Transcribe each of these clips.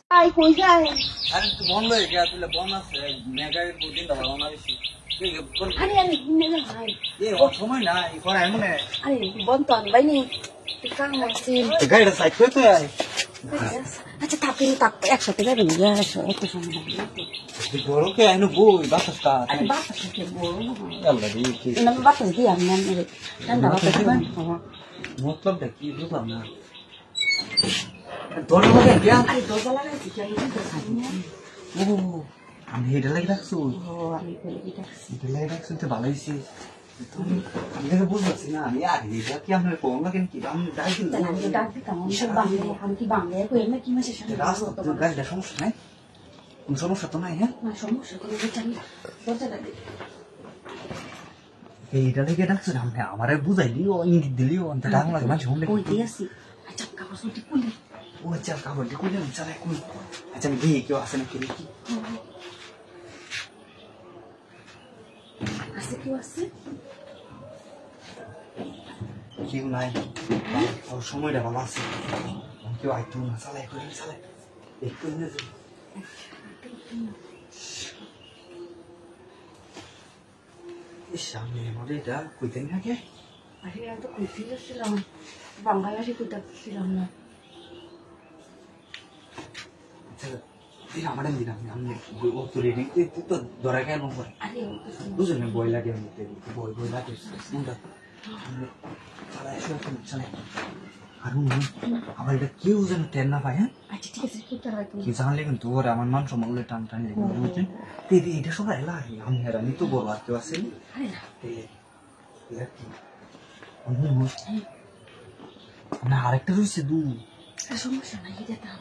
Ai, koi যায় আরে তো বন্ধ হয়ে গেছে আসলে বন্ধ আছে মেগার দিন তো ভালো না বেশি আরে আরে নেগা ভাই এই সময় না এই পরে এমন আরে বন্ধ তো বাইনি কাম আছে গাড়িটা সাইড করে তো আয় আচ্ছা তাপেন তাপ একসাথে যাবেন না এত সময় লাগবে বড় কে আইনো বই বাতাসটা আরে বাতাস থেকে বড় আল্লাহ রে কি না বাতাস দিয়ে আমি না ঠান্ডা বাতাস দিবেন মতলবটা কি বুঝলাম না দরজা লাগে কি আরে দরজা লাগাইছি কি আমি তো জানি না ও আমি এটা লাগে রাখছো ও আমি বলে দিতেছি এটা লাগে রাখছো তো ভালো হইছে তুমি আমি তো বুঝছি না আমি আগে এটা কি আমরা কোন লাগেন কি আমি ডাক দিই তাহলে আমি ডাক দিতাম আমি কি বাংলায় কই না কি মাসের সামনে রাস্তা তো গাড়িটা সমস্যা নাই কোন সমস্যা তো নাই হ্যাঁ না সমস্যা কোনো জানি দরজা লাগে এইটা লেগে ডাকছো না আমি আমারে বুঝাই দিও ইঙ্গিত দিলিও অন্ত ডাক লাগে মানুষ শুনলে ওই দিয়েছি আচ্ছা কাপড় সুটি খুলি ও আচ্ছা কাপড় দিয়ে খুলে চালাই কই আচ্ছা আমি দেখি কেউ আসে নাকি দেখি আছে কেউ আছে কেউ নাই আর সময়টা ভালো আছে কেউ আইতো না চালাই করে চালাই একটু নিয়ে যাই সামনে আমাদের এটা কইতেন না কে আরে আমি তো কইতে যাচ্ছিলাম বাংলাদেশে কইতেছিলাম না আচ্ছা আমাদের দিলাম আমি ও তো রেডি তো ধরা গেল পরে আরে বুঝলেন বই লাগে বই লাগে চালাই চালাই আর আবার এটা কেউ যেন টেন না পায় হ্যাঁ আচ্ছা ঠিক আছে কি করা তুমি কি জানলে কিন্তু ওরা আমার মান সম্মান টান টান লেগে বুঝছেন এটা সবাই লাগে আমি হেরানি তো বড় আর কেউ আছে না আরেকটা রয়েছে দু সমস্যা নাই এটা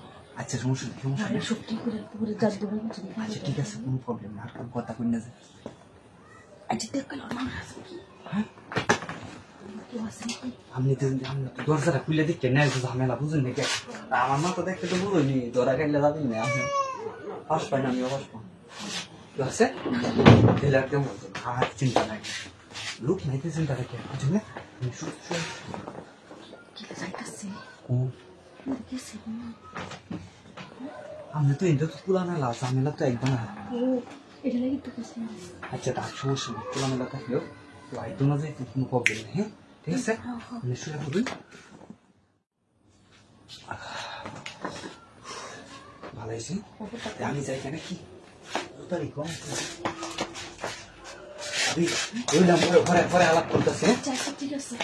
আচ্ছা সমস্যা সমস্যা নেই সত্যি করে পুরো গাছ দেবো আচ্ছা ঠিক আছে কোনো প্রবলেম না আর কথা কই না যায় আচ্ছা দেখ কেন আমার আছে কি হ্যাঁ কেউ আছে নাকি আপনি তো দরজাটা খুলে দিচ্ছেন না একটু ঝামেলা বুঝুন নাকি আমার মা তো দেখতে তো বুঝুনি দরা খাইলে যাবেন না আপনি পাস পাই না আমিও পাস পাই কেউ আছে দিলে আর কেমন আর চিন্তা নাই লোক নাইতে চিন্তা রাখে বুঝুন না কি যাইতাছে ও গেছে আমি তো এটা তো খোলামেলা ঝামেলা তো একদম না ও এটা লাগি তো কিছু আচ্ছা তার সমস্যা নেই খোলামেলা থাকলেও তো একদম না যে কোনো প্রবলেম নেই হ্যাঁ ঠিক আছে নিশ্চয় বলুন ভালো হয়েছে আমি যাই কেন কি তারিখ কম আমি ওই নাম্বারে ঘরে ঘরে আলাপ করতেছে ঠিক আছে